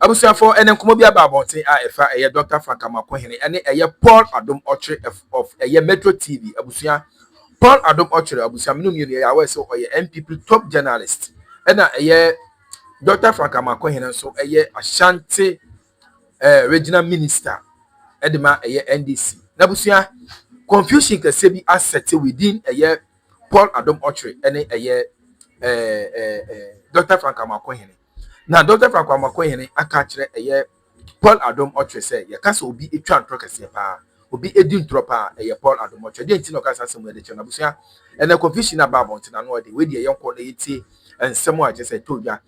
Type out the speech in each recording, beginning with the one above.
Abusia for enen komo bi aba abonten a efa eye Dr. Frank Amoakohene ene eye Paul Adom Okyere of eye Metro TV abusia Paul Adom Okyere abusia menum yenu ya we so oye MPP top journalist ena eye Dr. Frank Amoakohene so eye Ashanti regional minister edema eye NDC na abusia confusion kase bi asset within eye Paul Adom Okyere ene eye Dr. Frank Amoakohene. Na Dr. Frank Amoakohene aka kire eye Paul Adom Okyere say ye kasa obi etwa ntro kase pa obi edi ntro pa eye Paul Adom Okyere de nti no kasa asem de chena busia ene confusion aba abont na no de we de ye nko na yiti ensem a je say todwa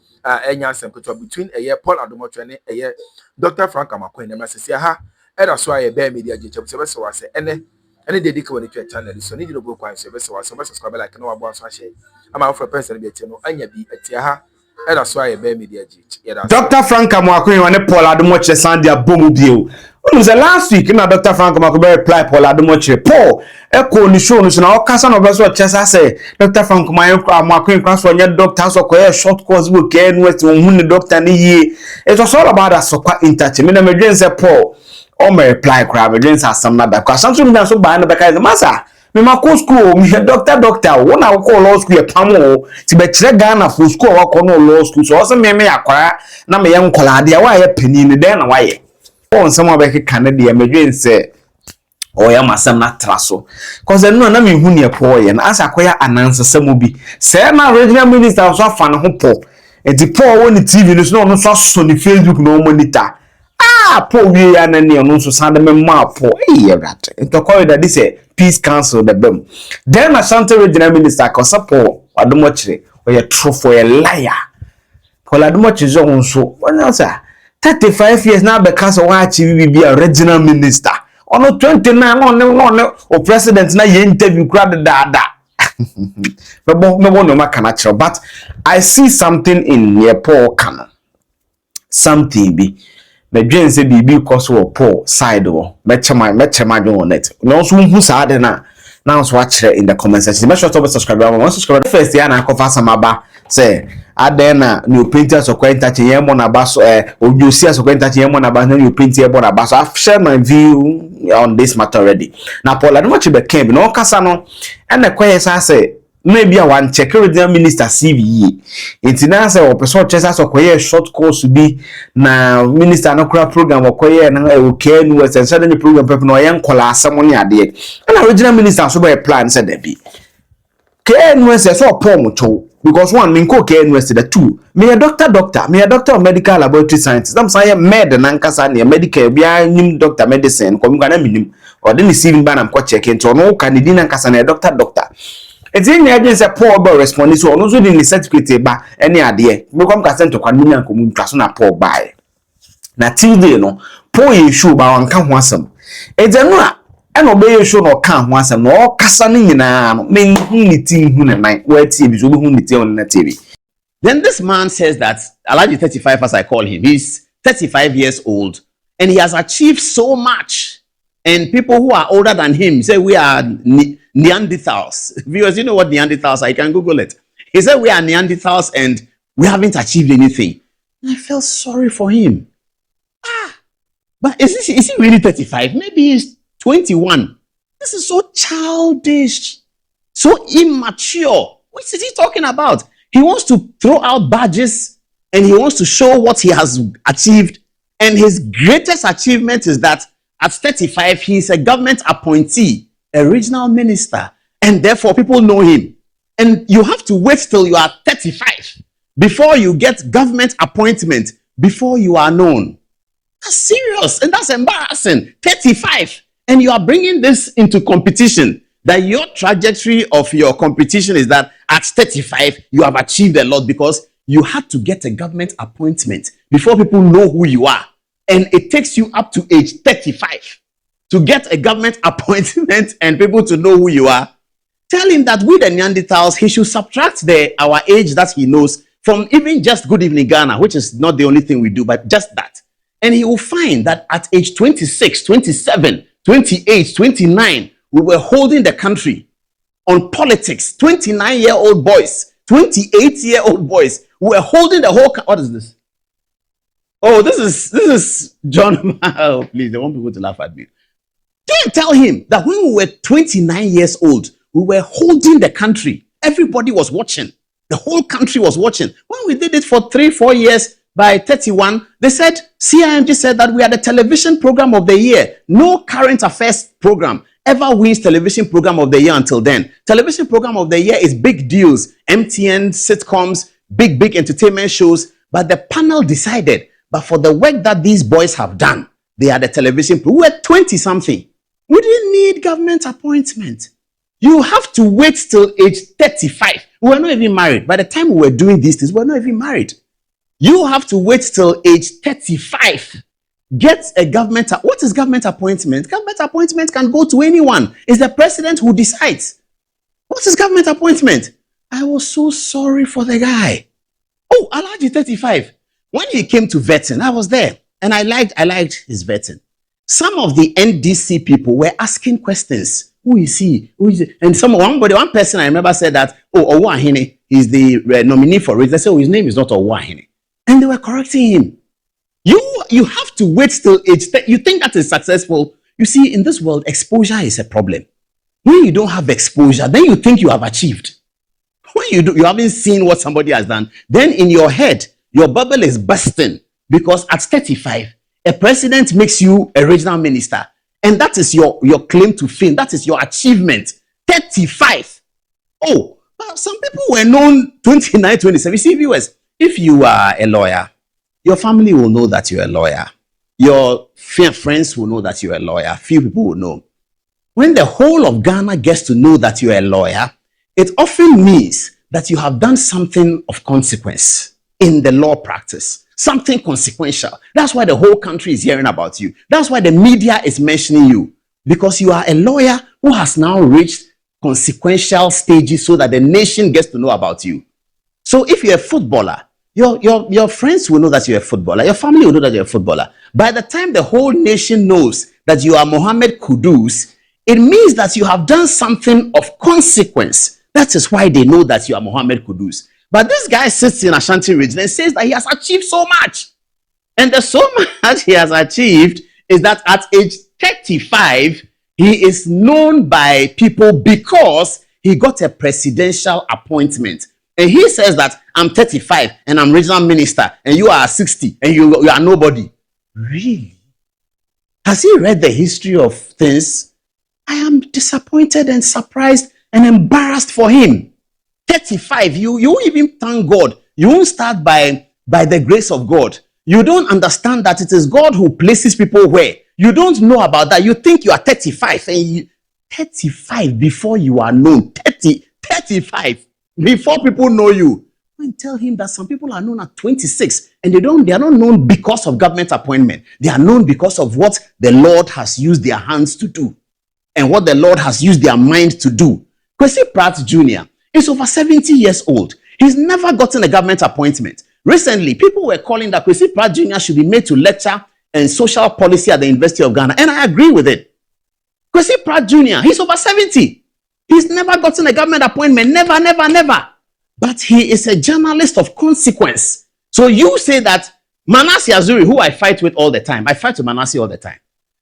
enya asem keto between eye Paul Adom Okyere ne eye Dr. Frank Amoakohene ma sese ha era so aye be media je chebuse be se wase ene de dika woni twa channel so ni de go kwan so be se wase be subscribe like no abo aso ahye ama for person be tie no anya bi atia ha. Dr. Frank Amoakohene and Paul Adom Okyere Sandia Bomubio. Last week, Dr. Frank Amoakohene reply Paul Adom Okyere. Paul, echo ni show no na okasa no beso chesa say Dr. Frank Amoakohene class for your doctors or a short course book West won doctor ni ye. It was all about that so interchange. Me na me say Paul o me reply crab against some na because something na so ba na beka the master. Me ma ko school me doctor wona wo ko law school e pamo ti be kire Ghana for school wo ko no law school so so me yakwara na me yenkola de wa ye pani ni den na wa ye won some be ke Canada me dwen se o ya masam na traso cause no na me hu ne po ye na asa koya anansa samu bi se na regional minister so afa ne ho po e di po woni TV no so ni Facebook no monitor. Paul we ya nani ono so sande me mapo rat to call that this peace council the bem then Ashanti regional minister kosa Paul Adom Okyere we true for a liar Paul Adom Okyere zo nso wona sa 35 years na be council wa achieve bi a regional minister ono 29 no o president na ye interview crowd da me no makana chiro but I see something in here Paul can something be me dwen se bibi koso wo Paul side wo mechema dwen on net no so hu sa de na so akire in the comment section make sure to subscribe first ya na kofa samaba say ade na new printer so kwenta che mo na ba so ojusi so kwenta che mo na ba new printer mo na ba so I've shared my view on this matter already na Paul Adom Okyere be ken no kasa no ene kwaye sa say maybe I want check regional minister CV. It's na say o person chesa so koye short course bi na minister no kura program o koye na okay no was send the program pep no yen kola asem ne ade. Na regional minister so be plan said there be. KNUS so Paul Mucho because one min ko KNUS the two. Me a doctor, me a doctor of medical laboratory science. Them say med na nkasa ne medical bia nyim doctor medicine ko mi gana minim. Or then receiving ban am ko check into no candidate na nkasa na doctor. It's in the agency Paul by responding so no so the certificate ba any ade me come ka send to kwanu nyan ko mu twaso na Paul buy na Tuesday no Paul ye show ba wan ka ho asem ejanu a eno be ye show no ka ho asem no kasa ni nyina no me ni tin hu ne nan wa tie bi so be hu ni tie on na TV. Then this man says that Alaji 35 as I call him, he's 35 years old and he has achieved so much, and people who are older than him say we are Neanderthals. Viewers, you know what Neanderthals are? You can Google it. He said we are Neanderthals and we haven't achieved anything. And I felt sorry for him. But is he really 35? Maybe he's 21. This is so childish, so immature. What is he talking about? He wants to throw out badges and he wants to show what he has achieved. And his greatest achievement is that at 35, he is a government appointee, a regional minister, and therefore people know him. And you have to wait till you are 35 before you get government appointment, before you are known. That's serious and that's embarrassing. 35, and you are bringing this into competition. That your trajectory of your competition is that at 35, you have achieved a lot because you had to get a government appointment before people know who you are. And it takes you up to age 35 to get a government appointment and people to know who you are. Tell him that with the Neanderthals, he should subtract our age that he knows from even just Good Evening Ghana, which is not the only thing we do, but just that. And he will find that at age 26, 27, 28, 29, we were holding the country on politics. 29-year-old boys, 28-year-old boys, we were holding the whole. What is this? Oh, this is John. Oh, please, they want people to laugh at me. Didn't tell him that when we were 29 years old, we were holding the country. Everybody was watching. The whole country was watching. When we did it for 3-4 years, by 31, they said, CIMG said that we are the television program of the year. No current affairs program ever wins television program of the year until then. Television program of the year is big deals, MTN, sitcoms, big entertainment shows. But the panel decided, but for the work that these boys have done, they are the television. We were 20-something. We didn't need government appointment. You have to wait till age 35. We were not even married. By the time we were doing these things, we were not even married. You have to wait till age 35. Get a government. What is government appointment? Government appointment can go to anyone. It's the president who decides. What is government appointment? I was so sorry for the guy. Oh, Alhaji 35. When he came to vetting, I was there. And I liked his vetting. Some of the NDC people were asking questions. Who is he? Who is he? And one person I remember said that, oh, Owoahene is the nominee for it. They said, oh, his name is not Owoahene. And they were correcting him. You have to wait till age 30. You think that is successful? You see, in this world, exposure is a problem. When you don't have exposure, then you think you have achieved. When you haven't seen what somebody has done, then in your head, your bubble is bursting, because at 35, a president makes you a regional minister, and that is your claim to fame. That is your achievement. 35. Oh, some people were known 29, 27. You see, viewers, if you are a lawyer, your family will know that you're a lawyer. Your friends will know that you're a lawyer. Few people will know. When the whole of Ghana gets to know that you're a lawyer, it often means that you have done something of consequence in the law practice. Something consequential. That's why the whole country is hearing about you. That's why the media is mentioning you. Because you are a lawyer who has now reached consequential stages so that the nation gets to know about you. So if you're a footballer, your friends will know that you're a footballer. Your family will know that you're a footballer. By the time the whole nation knows that you are Mohammed Kudus, it means that you have done something of consequence. That is why they know that you are Mohammed Kudus. But this guy sits in Ashanti region and says that he has achieved so much. And the so much he has achieved is that at age 35, he is known by people because he got a presidential appointment. And he says that I'm 35 and I'm regional minister and you are 60 and you are nobody. Really? Has he read the history of things? I am disappointed and surprised and embarrassed for him. 35, you won't even thank God. You won't start by the grace of God. You don't understand that it is God who places people where. You don't know about that. You think you are 35 and 35 before you are known. 35 before people know you. And tell him that some people are known at 26 and they are not known because of government appointment. They are known because of what the Lord has used their hands to do and what the Lord has used their mind to do. Kwesi Pratt Jr. is over 70 years old. He's never gotten a government appointment. Recently, people were calling that Kwesi Pratt Jr. should be made to lecture in social policy at the University of Ghana. And I agree with it. Kwesi Pratt Jr., he's over 70. He's never gotten a government appointment. Never. But he is a journalist of consequence. So you say that Manasseh Azuri, who I fight with all the time, I fight with Manasseh all the time.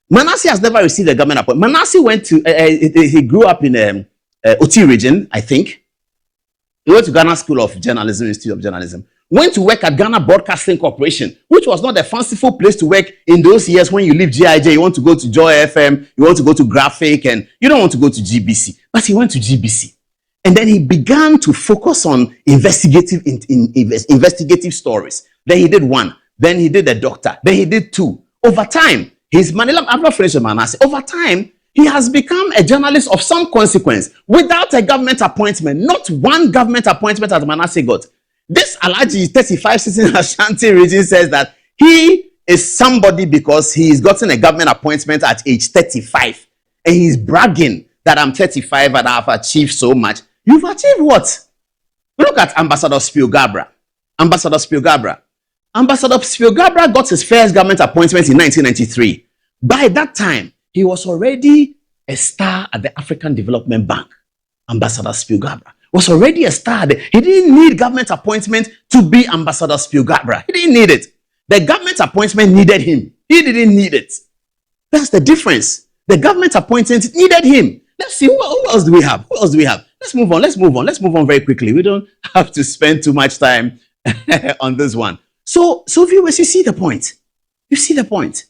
Manasseh has never received a government appointment. Manasseh went to, he grew up in Oti region, I think. He went to Ghana School of Journalism, Institute of Journalism. Went to work at Ghana Broadcasting Corporation, which was not a fanciful place to work in those years when you leave GIJ. You want to go to Joy FM, you want to go to Graphic, and you don't want to go to GBC. But he went to GBC. And then he began to focus on investigative stories. Then he did one. Then he did a doctor. Then he did two. Over time, his Manila, I'm not finished with Manasseh. Over time, he has become a journalist of some consequence without a government appointment. Not one government appointment as Manasseh got. This Alhaji 35 sitting in Ashanti region says that he is somebody because he's gotten a government appointment at age 35. And he's bragging that I'm 35 and I've achieved so much. You've achieved what? Look at Ambassador Spielgabra. Ambassador Spielgabra got his first government appointment in 1993. By that time, he was already a star at the African Development Bank. Ambassador Spielgabra was already a star. He didn't need government appointment to be Ambassador Spielgabra. He didn't need it. The government appointment needed him. He didn't need it. That's the difference. The government appointment needed him. Let's see, who else do we have? Who else do we have? Let's move on. Let's move on very quickly. We don't have to spend too much time on this one. So viewers, you see the point. You see the point.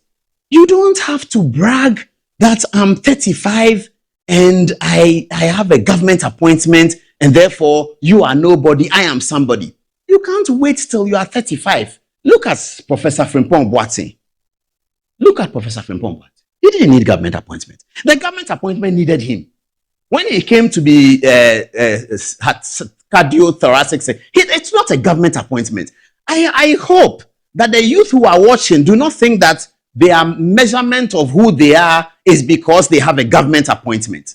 You don't have to brag that I'm 35 and I have a government appointment and therefore you are nobody, I am somebody. You can't wait till you are 35. Look at Professor Frimpong Boateng. Look at Professor Frimpong Boateng. He didn't need government appointment. The government appointment needed him. When he came to be cardiothoracic, it's not a government appointment. I hope that the youth who are watching do not think that their measurement of who they are is because they have a government appointment.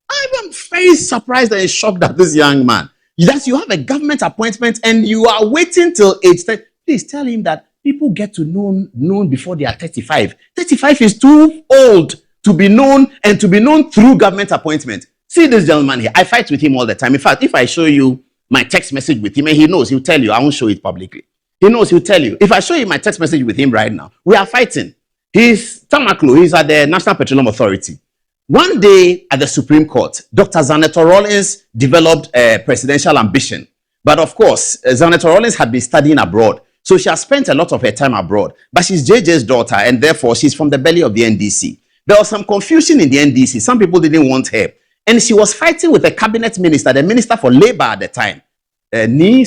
I'm very surprised and shocked at this young man. That you have a government appointment and you are waiting till age 30. Please tell him that people get to known before they are 35. 35 is too old to be known and to be known through government appointment. See this gentleman here. I fight with him all the time. In fact, if I show you my text message with him, and he knows, he'll tell you. I won't show it publicly. He knows, he'll tell you. If I show you my text message with him right now, we are fighting. He's Tamaklo. He's at the National Petroleum Authority. One day at the Supreme Court, Dr. Zanetor Rawlings developed a presidential ambition. But of course, Zanetor Rawlings had been studying abroad. So she has spent a lot of her time abroad. But she's JJ's daughter, and therefore she's from the belly of the NDC. There was some confusion in the NDC. Some people didn't want her. And she was fighting with a cabinet minister, the minister for labor at the time. He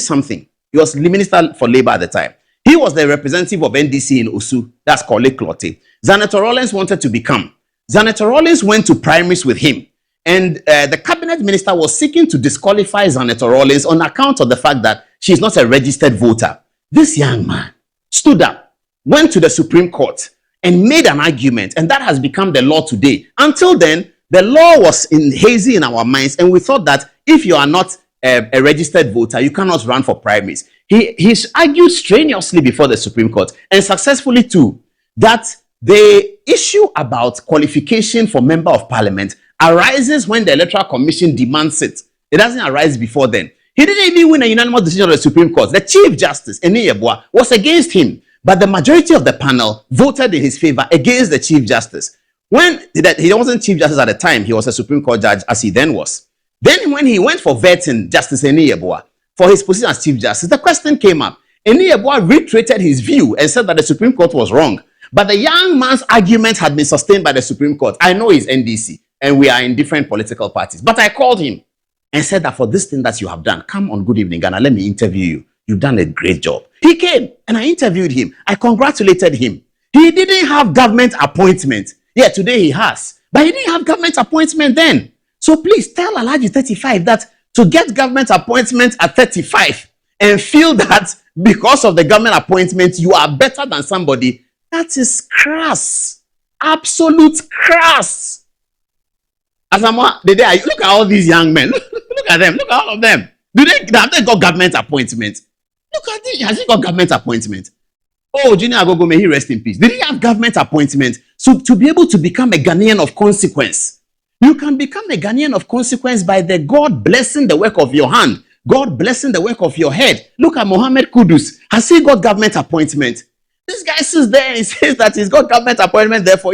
was the minister for labor at the time. He was the representative of NDC in Osu. That's called Clotte. Zanetor Rawlings wanted to become. Zanetor Rawlings went to primaries with him. And the cabinet minister was seeking to disqualify Zanetor Rawlings on account of the fact that she's not a registered voter. This young man stood up, went to the Supreme Court, and made an argument. And that has become the law today. Until then, the law was hazy in our minds. And we thought that if you are not a registered voter, you cannot run for primaries. He's argued strenuously before the Supreme Court, and successfully too, that the issue about qualification for member of parliament arises when the Electoral Commission demands it. It doesn't arise before then. He didn't even win a unanimous decision of the Supreme Court. The Chief Justice, Eniyeboah, was against him, but the majority of the panel voted in his favor against the Chief Justice. When he wasn't Chief Justice at the time, he was a Supreme Court judge, as he then was. Then when he went for vetting Justice Eniyeboah for his position as Chief Justice, the question came up. Eniyeboah reiterated his view and said that the Supreme Court was wrong. But the young man's argument had been sustained by the Supreme Court. I know he's NDC and we are in different political parties. But I called him and said that for this thing that you have done, come on Good Evening Ghana, let me interview you. You've done a great job. He came and I interviewed him. I congratulated him. He didn't have government appointment. Yeah, today he has. But he didn't have government appointment then. So please tell Alhaji 35 that to get government appointment at 35 and feel that because of the government appointment, you are better than somebody, that is crass. Absolute crass. Asama, look at all these young men. Look at them. Look at all of them. Have they got government appointment? Look at it. Has he got government appointment? Oh, Junior Agogo, may he rest in peace. Did he have government appointment? So to be able to become a Ghanaian of consequence, you can become a Ghanaian of consequence by the God blessing the work of your hand. God blessing the work of your head. Look at Mohammed Kudus. Has he got government appointment? This guy sits there and says that he's got government appointment. Therefore,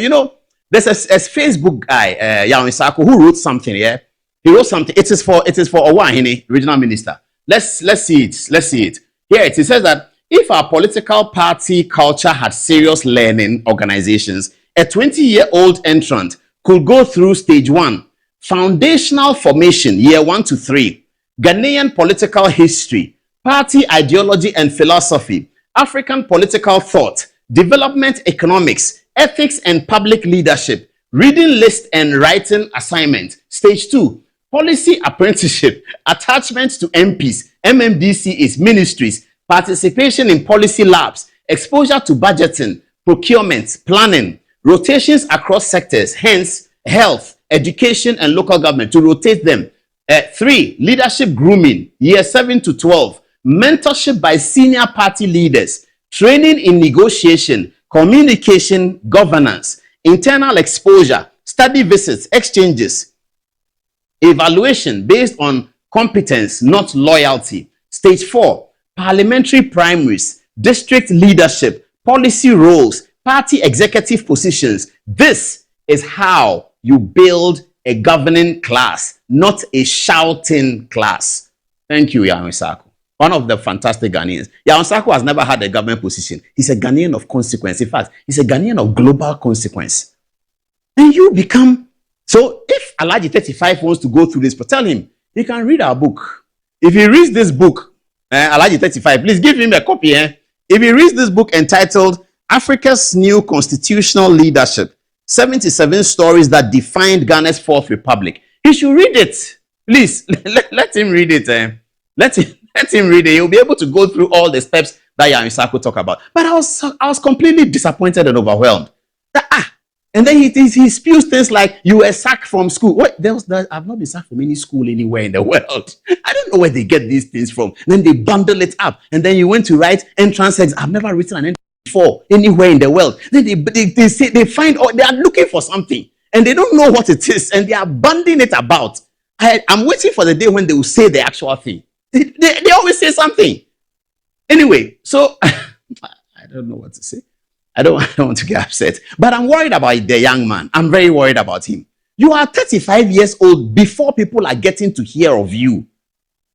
there's a Facebook guy, Yawin Sako, who wrote something here. He wrote something. It is for Owoahene, regional minister. Let's see it. Let's see it. Here it says that if our political party culture had serious learning organizations, a 20-year-old entrant could go through stage 1, foundational formation, year 1 to 3, Ghanaian political history, party ideology and philosophy, African political thought, development economics, ethics and public leadership, reading list and writing assignment. Stage 2, policy apprenticeship, attachment to MPs, MMDCs, ministries, participation in policy labs, exposure to budgeting, procurement, planning, rotations across sectors, hence health, education, and local government, to rotate them. 3, leadership grooming, year 7 to 12, mentorship by senior party leaders, training in negotiation, communication, governance, internal exposure, study visits, exchanges, evaluation based on competence, not loyalty. Stage 4, parliamentary primaries, district leadership, policy roles, party executive positions. This is how you build a governing class, not a shouting class. Thank you, Yaonsako. One of the fantastic Ghanaians. Yaonsako has never had a government position. He's a Ghanaian of consequence. In fact, he's a Ghanaian of global consequence. And you become... So if Alhaji 35 wants to go through this, but tell him, he can read our book. If he reads this book, Alhaji 35, please give him a copy. If he reads this book entitled Africa's New Constitutional Leadership, 77 Stories That Defined Ghana's Fourth Republic, he should read it. Please, let him read it. Let him read it. He'll be able to go through all the steps that Yaonsako talk about. But I was completely disappointed and overwhelmed. And then he spews things like, you were sacked from school. What? I've not been sacked from any school anywhere in the world. I don't know where they get these things from. Then they bundle it up. And then you went to write entrance exam. I've never written an entrance before anywhere in the world. Then they say they find out, they are looking for something. And they don't know what it is. And they are banding it about. I'm waiting for the day when they will say the actual thing. They always say something. Anyway, so I don't know what to say. I don't want to get upset, but I'm worried about the young man. I'm very worried about him. You are 35 years old before people are getting to hear of you.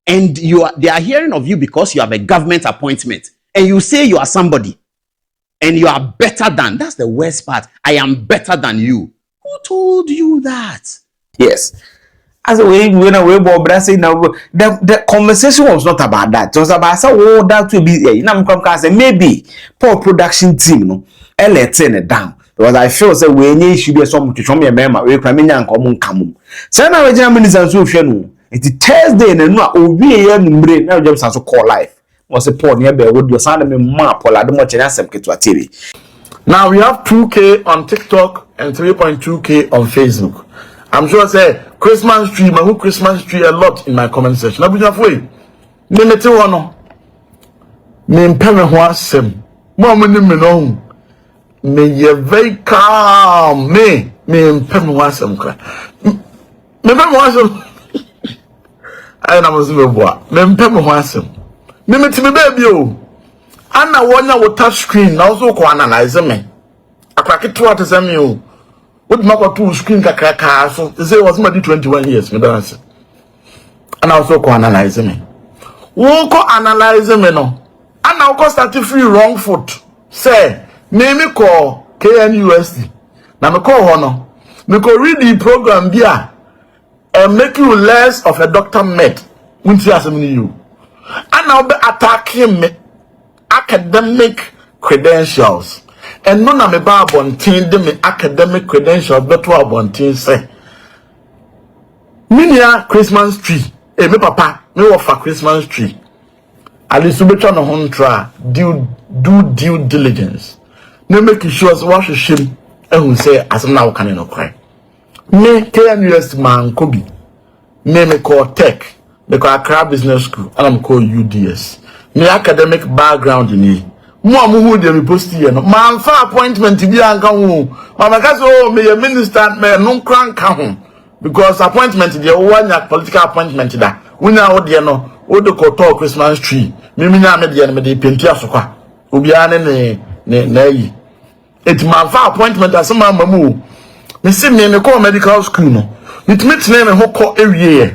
And they are hearing of you because you have a government appointment. And you say you are somebody. And you are better than. That's the worst part. I am better than you. Who told you that? Yes. As a way, when I say now, the conversation was not about that. It was about so that will be you know, maybe poor production team, no, let's turn it down. Because I feel say we need should be some to show me a member. We can mean come come. So now we Germany and so you it's Thursday and no obi here number now just so call life. Was a poor near be would you send me map Paul Adom Okyere asem keto atiri. Now we have 2K on TikTok and 3.2K on Facebook. I'm sure say Christmas tree, my whole Christmas tree a lot in my comment section. Now we have way. Me te wono. Me mpeme ho asem. Mo amuni me no. Me ye very calm. Me mpeme ho asem kra. Me mpeme ho asem. Ai na mo se beboa. Me mpeme ho asem. Me te me baby o. Ana wonya wo touch screen na so ko analyze me. Akraketo atesame o. What my two screen kakaka so they say it was somebody 21 years me don't say. And I also analyze me. Who ko analyze me no. And now go start free wrong foot. Say me call KNUST. Now me call hono. Me go read the program there and make you less of a doctor med. Won't you ask me you? And now be attacking me academic credentials. And none of me babontin de me academic credentials beto abontin say. Minia Christmas tree. Me papa, me offer Christmas tree. At least we try no hontra do due diligence. No make sure wash shame and who say as now can no cry. Me KNUS man Kobe. Me call tech. Me call Akroma business school and I'm call UDS. Me academic background in me. Mo who dey post here no man fa appointment bi anka ho mama ka so me minister me no kranka ho because appointment dey one political appointment da wuna wo dey no wo dey ko talk Christmas tree me na me dey me dey penti asokwa obi ane ne na yi it man fa appointment asema mamu me see me call medical school no it meet me ho call ewie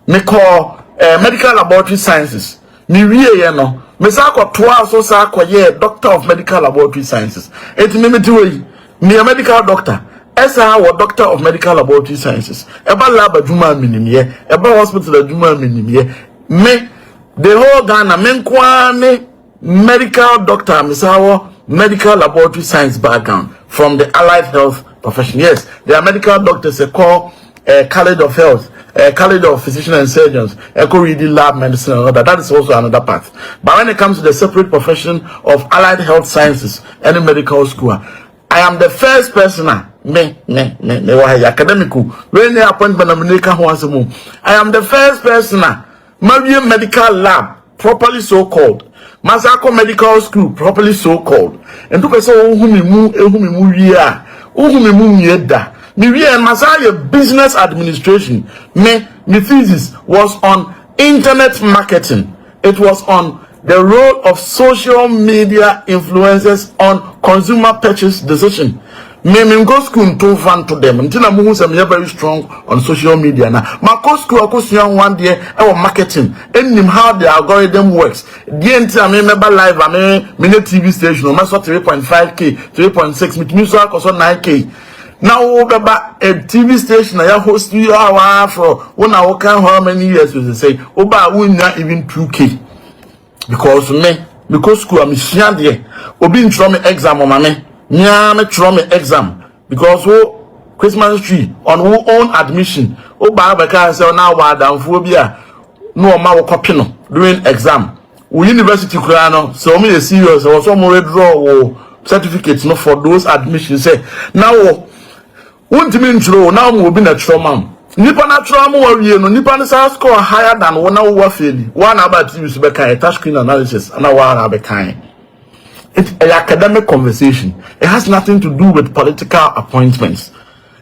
me call medical laboratory sciences me wie no me sa ko toa so sa ko ye doctor of medical laboratory sciences et me way me a medical doctor esa wo doctor of medical laboratory sciences eba lab adwuma minimye eba hospital adwuma minimye me the whole Ghana me kwa me medical doctor me sa wo medical laboratory science background from the allied health profession. Yes, there are medical doctors called college of health, college of physicians and surgeons, eco-reading lab medicine and all that. That is also another path. But when it comes to the separate profession of allied health sciences, any medical school, I am the first person. Academical. When the appointment I am the first person. Maybe medical lab, properly so called. Masako medical school, properly so called. And to say, me Masaya business administration. My thesis was on internet marketing. It was on the role of social media influencers on consumer purchase decision. Me go school to fan to them. Until I'm very strong on social media now. My go school, I go see one day our marketing and how the algorithm works. The entire member live, I mean, TV station, no matter 3.5K, 3.6, with music also 9K. Now over a TV station, I host you for 1 hour. How many years will they say? Over we not even 2K. Because school I'm sure there. Obi in me exam on my me try me exam because Christmas tree on who own admission. Baba say now down phobia. No ma copy no during exam. We university no so me serious or some more draw certificates no for those admissions. Say now won't mean true now will be a trauma. Nipa na trauma worry no nipa na score higher than one hour fail. One about use be kind touch screen analysis and one be kind. It's an academic conversation. It has nothing to do with political appointments.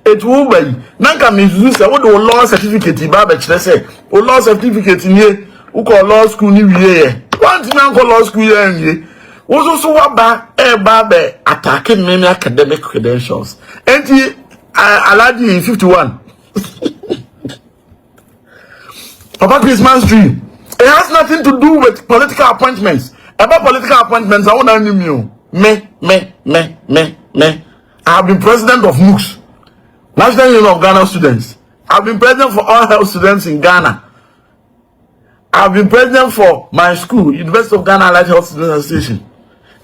It will be. Nanka means what the law certificate in Babach say. O law certificate in here. Who call law school new year? One thing I call law school year. Was also what babe attacking many academic credentials. And he Aladi in 51. Papa Christmas tree. It has nothing to do with political appointments. About political appointments, I want to name you. Me. I have been president of MOOCs, National Union of Ghana Students. I've been president for all health students in Ghana. I've been president for my school, University of Ghana Allied Health Students Association.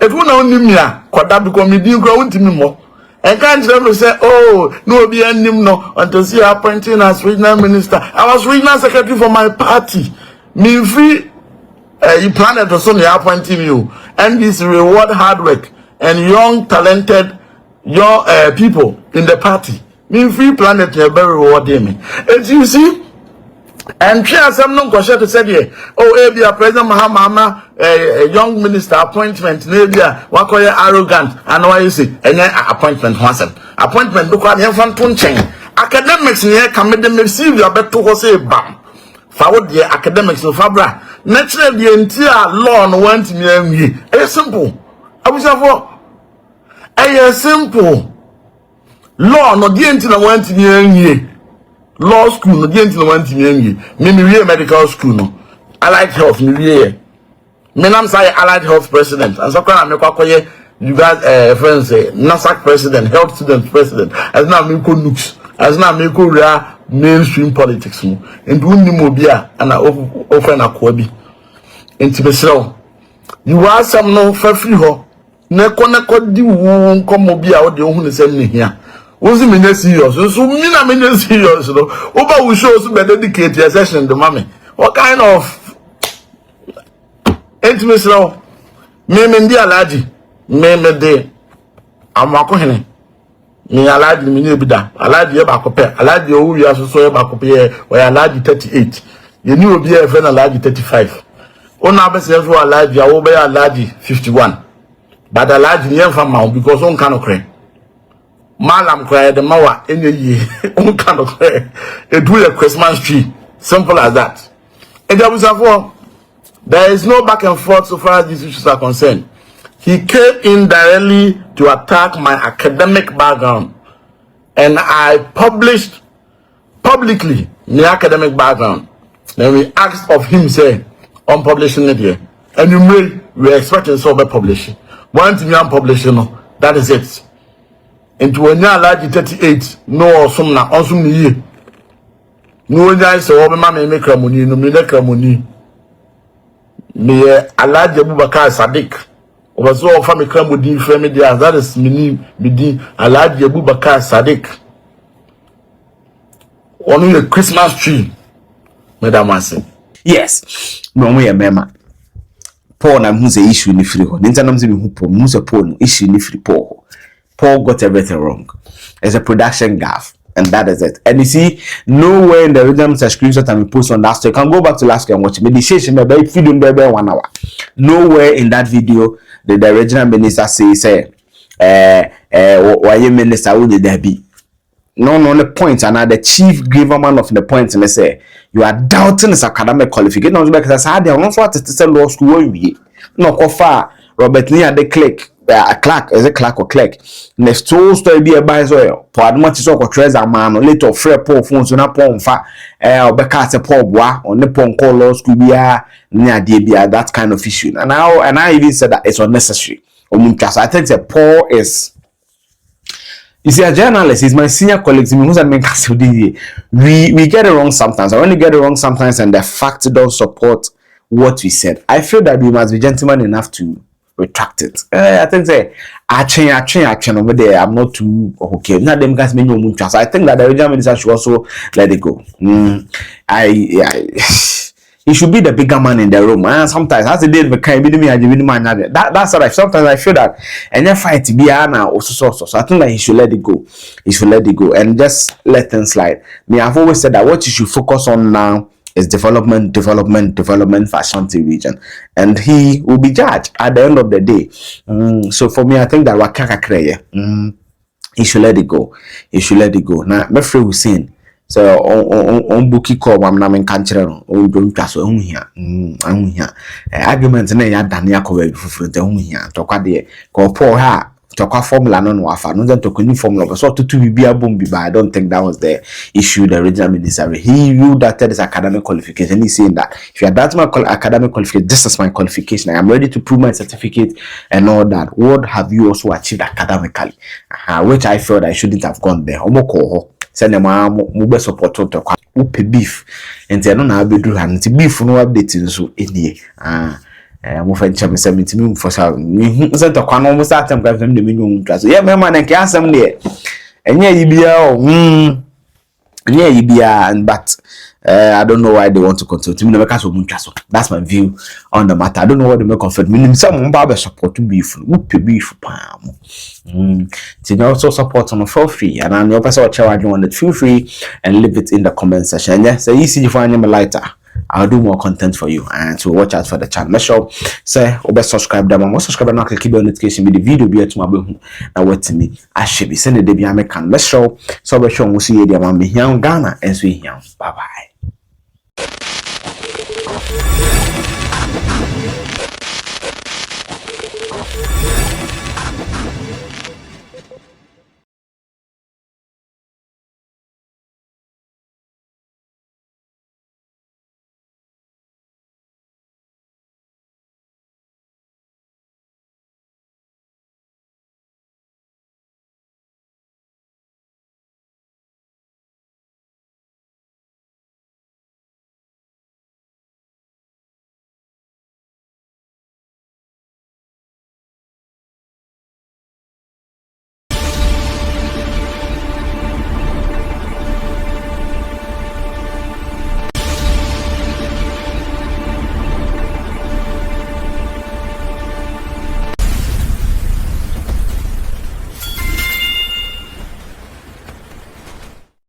If you know me, Kwada because me didn't grow into me more. And can't you say, oh, no, be any no until see appointing as regional minister. I was regional secretary for my party. Me free. You planned to soon appointing you, and this reward hard work and young talented young people in the party. Me free planet to very rewarding me. As you see, and share some non question to say here. Oh, maybe a president Mahama, a young minister appointment, maybe what call you arrogant, and why you say, and then appointment once appointment look at your fan chain. Academics here can make them receive your better to say bam. Forward the academics of Fabra. Naturally, the entire law no want me. It's simple. I wish I for a simple law no the entire want me. Law school no the entire want me. Me medical school no. Allied health me we. Me nam say allied health president. And so can I make a you guys friends say NASAC president, health student president. As now me ko nooks. As now me ko real mainstream politics no and wonni mobia and offer na kwabi intibesro you are some no fa free ho na di wo nkom mobia wo de ohun se ne hia wo si me na serious so me na me na serious no oba we show so be dedicate your session the mama what kind of intibesro me ndi alaji me de Amoakohene ni aladi mi ni bida aladi e ba kope aladi owu ya so e ba kope e aladi 38 ye ni obi e fe na aladi 35 ona be se so aladi ya wo be aladi 51 but aladi ni em fa ma because on kan okre malam kra de mawa enye yi on kan okre e do a Christmas tree simple as that and there is no back and forth so far as these issues are concerned. He came in directly to attack my academic background. And I published publicly my academic background. Then we asked of him, say, on publishing it here. And you may, we are expecting so by publishing. One thing I'm publishing, that is it. And to when you are 38, no, some na, on some year. No one guys say, oh, my mama make money, no, me make money. Me, Alhaji Abubakar Sadiq. Was all family come with the family there. That is me Alhaji Abubakar Sadiq. On the Christmas tree, Madam Massey. Yes, no me mema. Paul na who's the issue in free. The internet who Paul, who's a Paul issue in free Paul. Paul got everything wrong. It's a production gaffe. And that is it. And you see, nowhere in the original screenshot and we post on last week. You can go back to last week and watch it. Meditation, maybe feeding baby 1 hour. Nowhere in that video the original minister say, why you minister would there be? No, the point, and the chief government of the point, and they say you are doubting his academic qualification. Not because I said they don't want to say law school. no kofa Robert Nia de click Clark is a Clark or click next two story be a buy so Paul Adom Okyere so ko treasure man later free Paul phone so na Paul fa obeka se Paul boa on the Paul call law school bia near bia that kind of issue and I even said that it's unnecessary. I think that Paul is. You see, a journalist is my senior colleague. We get it wrong sometimes. I only get it wrong sometimes, and the facts don't support what we said. I feel that we must be gentlemen enough to retract it. I think say action over there. I'm not too okay. Not them guys me no much. So I think that the regional minister should also let it go. He should be the bigger man in the room. And sometimes, as it did, that's what I sometimes I feel that and then fight to be now also. So I think that he should let it go. He should let it go and just let things slide. Me, I've always said that what you should focus on now is development for Ashanti region, and he will be judged at the end of the day. So for me, I think that Wakaka Kreye, he should let it go. He should let it go. Now, my friend Hussein. So on bookie call am na men kanchire no on dom twa so ahunhia argument na ya dane akowa fufu nte ahunhia tokwa de ko Paul ha tokwa formula no afa no to koni formula so to bibia bom bi I don't think that was the issue the original minister he ruled that his academic qualification. He's saying that if you are that my academic qualification, this is my qualification, I am ready to prove my certificate and all that. What have you also achieved academically? Which I felt I shouldn't have gone there. Send them mobile support to upe beef and no na bedu han ti beef no update nso enie mo fa ncha me 70 for sa me sent to kwano mo start time ka fam de menyo ntwa so yeah me man nke asem de enye yibia enye yibia but I don't know why they want to continue to me never so much so that's my view on the matter. I don't know what they make of it meaning some ba support beef upe beef pa so you also support on for free and I know person watch you on it feel free and leave it in the comment section. Yeah, so you see if I am lighter I'll do more content for you and so watch out for the channel. Make sure say subscribe them and subscribe and click the notification with the video be to my behu na what to me I should be send the be American. Make sure so we show we see you there man me here in Ghana and so here. Bye bye.